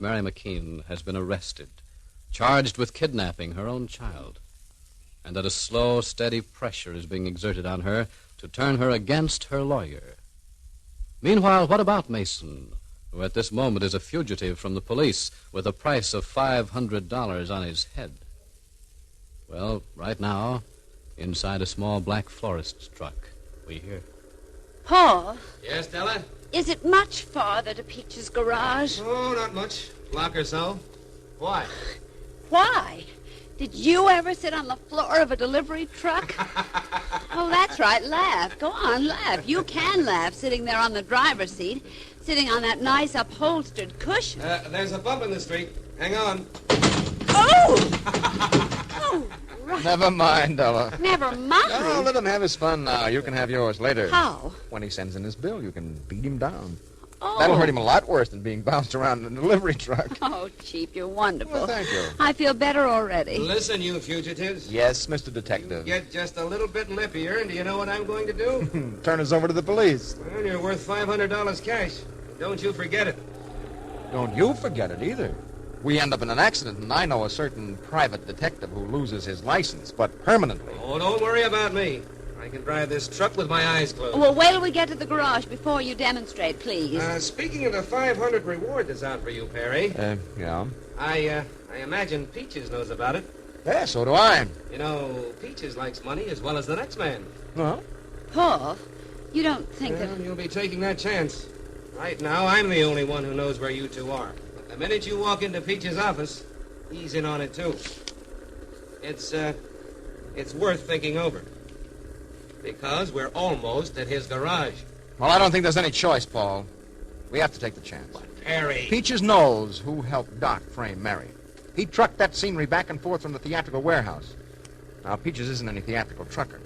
Mary McKean has been arrested, charged with kidnapping her own child, and that a slow, steady pressure is being exerted on her to turn her against her lawyer. Meanwhile, what about Mason, who at this moment is a fugitive from the police with a price of $500 on his head? Well, right now, inside a small black florist's truck, we hear. Paul? Yes, Della? Is it much farther to Peach's garage? Oh, not much. Block or so. Why? Why? Did you ever sit on the floor of a delivery truck? Oh, that's right. Laugh. Go on, laugh. You can laugh sitting there on the driver's seat, sitting on that nice upholstered cushion. There's a bump in the street. Hang on. Oh! Oh, right. Never mind, Della. Never mind. Oh, let him have his fun now. You can have yours later. How? When he sends in his bill, you can beat him down. Oh. That'll hurt him a lot worse than being bounced around in a delivery truck. Oh, Chief, you're wonderful. Well, thank you. I feel better already. Listen, you fugitives. Yes, Mr. Detective. Get just a little bit lippier, and do you know what I'm going to do? Turn us over to the police. Well, you're worth $500 cash. Don't you forget it. Don't you forget it either. We end up in an accident, and I know a certain private detective who loses his license, but permanently. Oh, don't worry about me. I can drive this truck with my eyes closed. Well, wait till we get to the garage before you demonstrate, please. Speaking of the 500 reward that's out for you, Perry. Yeah. I imagine Peaches knows about it. Yeah, so do I. You know, Peaches likes money as well as the next man. Well, Paul, you don't think Well, that... you'll be taking that chance. Right now, I'm the only one who knows where you two are. But the minute you walk into Peach's office, he's in on it, too. It's worth thinking over. Because we're almost at his garage. well, I don't think there's any choice, Paul. We have to take the chance. Perry. Peaches knows who helped Doc frame Mary. He trucked that scenery back and forth from the theatrical warehouse. Now, Peaches isn't any theatrical trucker.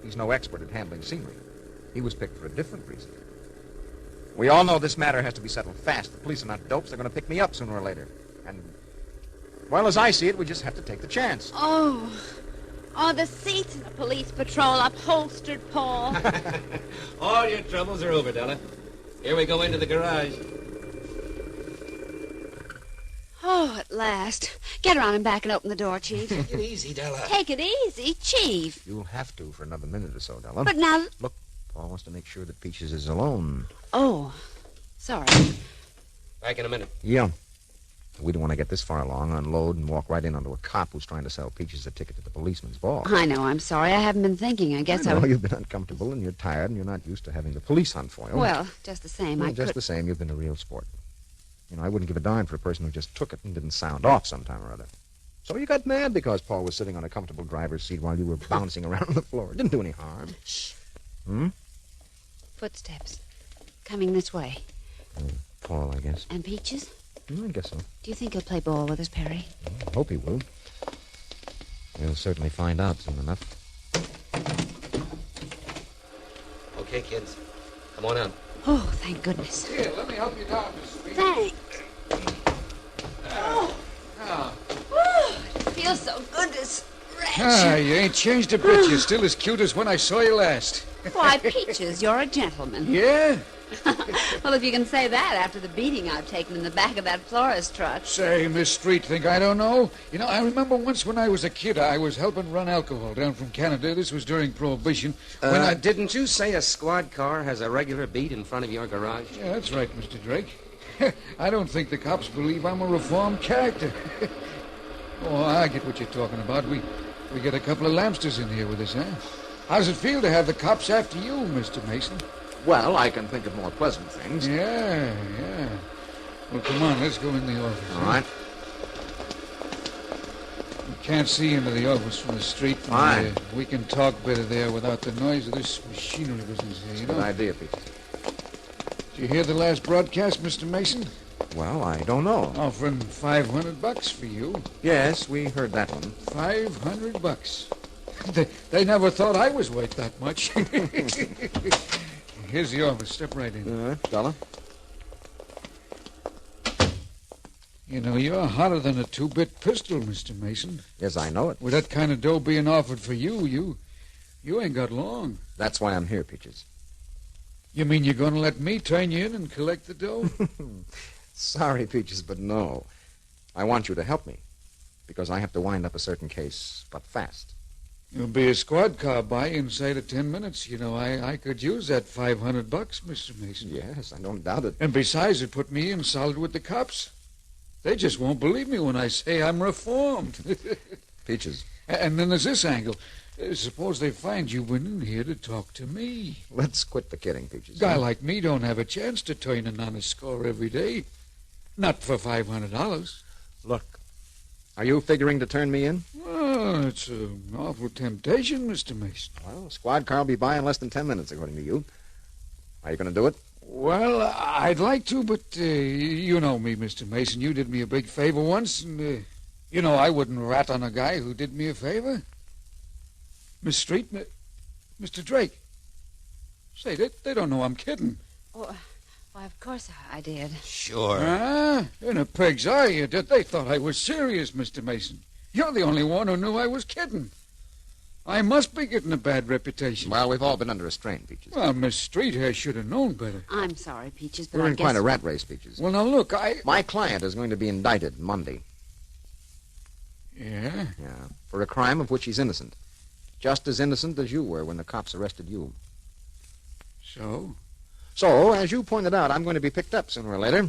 He's no expert at handling scenery. He was picked for a different reason. We all know this matter has to be settled fast. The police are not dopes. They're going to pick me up sooner or later. And, well, as I see it, we just have to take the chance. Oh, the seats in the police patrol upholstered, Paul. All your troubles are over, Della. Here we go into the garage. Oh, at last. Get around and back and open the door, Chief. Take it easy, Della. Take it easy, Chief. You'll have to for another minute or so, Della. But now... Look, Paul wants to make sure that Peaches is alone. Oh, sorry. Back in a minute. Yeah. We don't want to get this far along, unload, and walk right in onto a cop who's trying to sell Peaches a ticket to the policeman's ball. I know, I'm sorry. I haven't been thinking. I guess I know was... you've been uncomfortable, and you're tired, and you're not used to having the police on foil. Well, just the same, Well, I just could... the same, you've been a real sport. You know, I wouldn't give a dime for a person who just took it and didn't sound off sometime or other. So you got mad because Paul was sitting on a comfortable driver's seat while you were bouncing around on the floor. It didn't do any harm. Shh. Hmm? Footsteps. Coming this way. Paul, I guess. And Peaches? I guess so. Do you think he'll play ball with us, Perry? I hope he will. We'll certainly find out soon enough. Okay, kids. Come on out. Oh, thank goodness. Here, let me help you down, Miss Reed. Thanks. Oh, it feels so good to stretch. You ain't changed a bit. You're still as cute as when I saw you last. Why, Peaches, you're a gentleman. Yeah? Well, if you can say that after the beating I've taken in the back of that florist truck. Say, Miss Street, think I don't know? You know, I remember once when I was a kid, I was helping run alcohol down from Canada. This was during Prohibition. When Didn't you say a squad car has a regular beat in front of your garage? Yeah, that's right, Mr. Drake. I don't think the cops believe I'm a reformed character. Oh, I get what you're talking about. We get a couple of Lamsters in here with us, huh? How's it feel to have the cops after you, Mr. Mason? Well, I can think of more pleasant things. Yeah. Well, come on, let's go in the office. All right. You can't see into the office from the street from Fine. here. We can talk better there without the noise of this machinery business here, you Good know? idea, Peaches. Did you hear the last broadcast, Mr. Mason? Well, I don't know. Offering $500 for you. Yes, we heard that one. $500. They never thought I was worth that much. Here's the office. Step right in. Della? You know, you're hotter than a 2-bit pistol, Mr. Mason. Yes, I know it. With that kind of dough being offered for you ain't got long. That's why I'm here, Peaches. You mean you're going to let me turn you in and collect the dough? Sorry, Peaches, but no. I want you to help me, because I have to wind up a certain case, but fast. There'll be a squad car by inside of 10 minutes. You know, I could use that $500, Mr. Mason. Yes, I don't doubt it. And besides, it put me in solid with the cops. They just won't believe me when I say I'm reformed. Peaches. And then there's this angle. Suppose they find you went in here to talk to me. Let's quit the kidding, Peaches. A guy like me don't have a chance to turn an honest score every day. Not for $500. Look, are you figuring to turn me in? Well, it's an awful temptation, Mr. Mason. Well, a squad car will be by in less than 10 minutes, according to you. Are you going to do it? Well, I'd like to, but you know me, Mr. Mason. You did me a big favor once, and you know I wouldn't rat on a guy who did me a favor. Miss Street, Mr. Drake. Say, they don't know I'm kidding. Oh, why, of course I did. Sure. Ah, in a pig's eye you did. They thought I was serious, Mr. Mason. You're the only one who knew I was kidding. I must be getting a bad reputation. Well, we've all been under a strain, Peaches. Well, Miss Street here should have known better. I'm sorry, Peaches, but We're I in guess... quite a rat race, Peaches. Well, now, look, My client is going to be indicted Monday. Yeah? Yeah, for a crime of which he's innocent. Just as innocent as you were when the cops arrested you. So? So, as you pointed out, I'm going to be picked up sooner or later.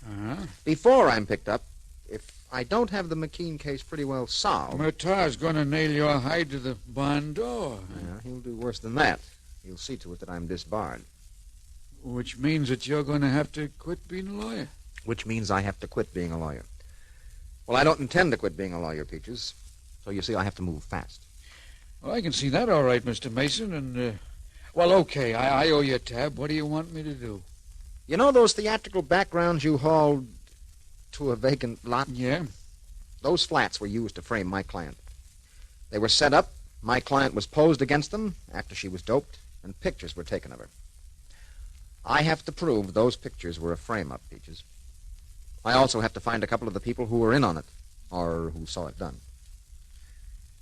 Uh-huh. Before I'm picked up, if I don't have the McKean case pretty well solved... Murtaugh's going to nail your hide to the barn door. Yeah, he'll do worse than that. He'll see to it that I'm disbarred. Which means that you're going to have to quit being a lawyer. Which means I have to quit being a lawyer. Well, I don't intend to quit being a lawyer, Peaches. So you see, I have to move fast. Well, I can see that all right, Mr. Mason, and, well, okay, I owe you a tab. What do you want me to do? You know those theatrical backgrounds you hauled to a vacant lot? Yeah? Those flats were used to frame my client. They were set up, my client was posed against them after she was doped, and pictures were taken of her. I have to prove those pictures were a frame-up, Peaches. I also have to find a couple of the people who were in on it, or who saw it done.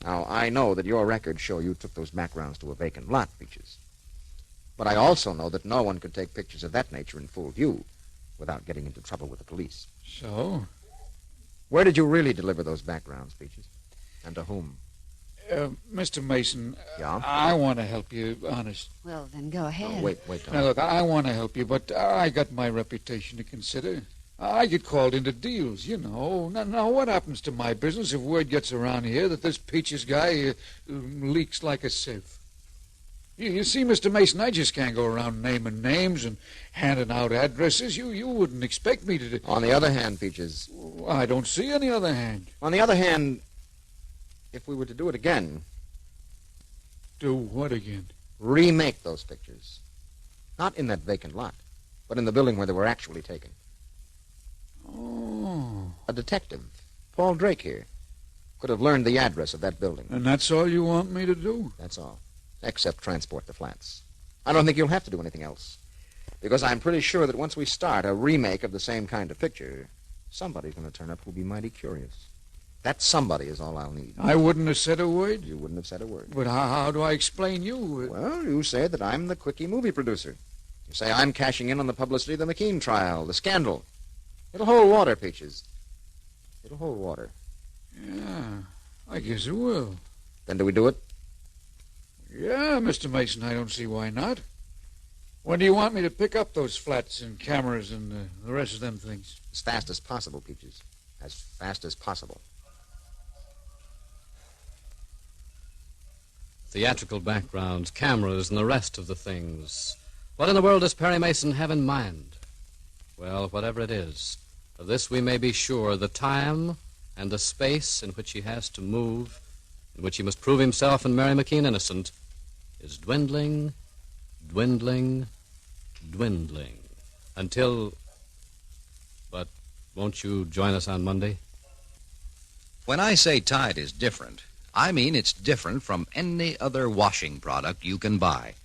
Now, I know that your records show you took those backgrounds to a vacant lot, Peaches. But I also know that no one could take pictures of that nature in full view without getting into trouble with the police. So? Where did you really deliver those backgrounds, Peaches? And to whom? Mr. Mason, Yeah? I want to help you, honest. Well, then go ahead. Oh, wait, Tom. Now, look, I want to help you, but I got my reputation to consider. I get called into deals, you know. Now, what happens to my business if word gets around here that this Peaches guy leaks like a sieve? You see, Mr. Mason, I just can't go around naming names and handing out addresses. You wouldn't expect me to... On the other hand, Peaches... I don't see any other hand. On the other hand, if we were to do it again... Do what again? Remake those pictures. Not in that vacant lot, but in the building where they were actually taken. Oh. A detective, Paul Drake here, could have learned the address of that building. And that's all you want me to do? That's all. Except transport the flats. I don't think you'll have to do anything else. Because I'm pretty sure that once we start a remake of the same kind of picture, somebody's going to turn up who'll be mighty curious. That somebody is all I'll need. I wouldn't have said a word? You wouldn't have said a word. But how do I explain you? Well, you say that I'm the quickie movie producer. You say I'm cashing in on the publicity of the McKean trial, the scandal. It'll hold water, Peaches. It'll hold water. Yeah, I guess it will. Then do we do it? Yeah, Mr. Mason, I don't see why not. When do you want me to pick up those flats and cameras and the rest of them things? As fast as possible, Peaches. As fast as possible. Theatrical backgrounds, cameras, and the rest of the things. What in the world does Perry Mason have in mind? Well, whatever it is, of this we may be sure: the time and the space in which he has to move, in which he must prove himself and Mary McKean innocent, is dwindling, dwindling, dwindling, until... But won't you join us on Monday? When I say Tide is different, I mean it's different from any other washing product you can buy.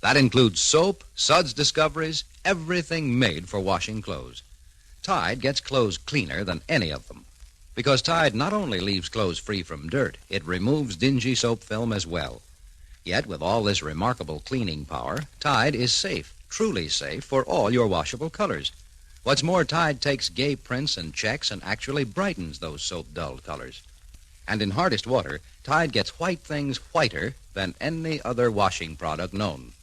That includes soap, suds discoveries, everything made for washing clothes. Tide gets clothes cleaner than any of them. Because Tide not only leaves clothes free from dirt, it removes dingy soap film as well. Yet with all this remarkable cleaning power, Tide is safe, truly safe for all your washable colors. What's more, Tide takes gay prints and checks and actually brightens those soap-dulled colors. And in hardest water, Tide gets white things whiter than any other washing product known.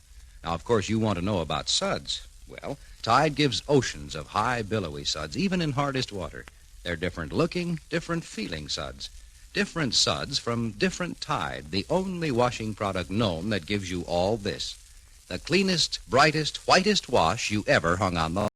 Now, of course, you want to know about suds. Well, Tide gives oceans of high, billowy suds, even in hardest water. They're different looking, different feeling suds. Different suds from different Tide, the only washing product known that gives you all this. The cleanest, brightest, whitest wash you ever hung on the